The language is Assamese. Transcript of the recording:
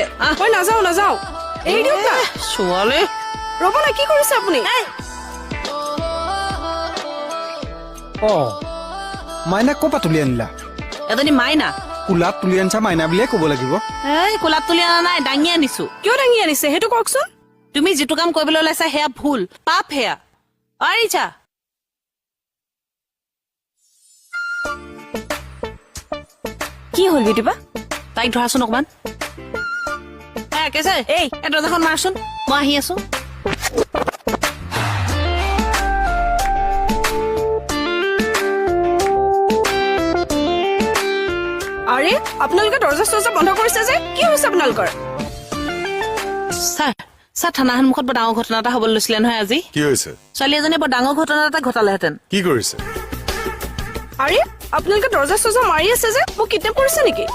আছে মই নাযাওঁ এৰি দিয়ক না ছোৱালী ৰ'ব না কি কৰিছে আপুনি মাইনা ক'ৰ পৰা তুলি আনিলা এজনী মাইনা কোলাত তুলি আনিছা মাইনা বুলিয়ে ক'ব লাগিব এই কোলাত তুলি অনা নাই দাঙি আনিছো কিয় দাঙি আনিছে সেইটো কওকচোন তুমি যিটো কাম কৰিবলৈ ওলাইছা সেয়া ভুল পাপ সেয়া ৰিচা কি হ'ল বিটিবা তাইক ধৰাচোন অকমান কেছে এই দৰ্জাখন মাৰচোন মই আহি আছো আৰে আপোনালোকে দৰ্জা চৰ্জা বন্ধ কৰিছে যে কি হৈছে আপোনালোকৰ ছাৰ থানা সন্মুখত বৰ ডাঙৰ ঘটনা এটা হবলৈ লৈছিলে নহয় আজি কি হৈছে ছোৱালী এজনীয়ে বৰ ডাঙৰ ঘটনা এটা ঘটালেহেঁতেন কি কৰিছে আৰে আপোনালোকে দৰ্জা চৰ্জা মাৰি আছে যে মোক কিডনেপ কৰিছে নেকি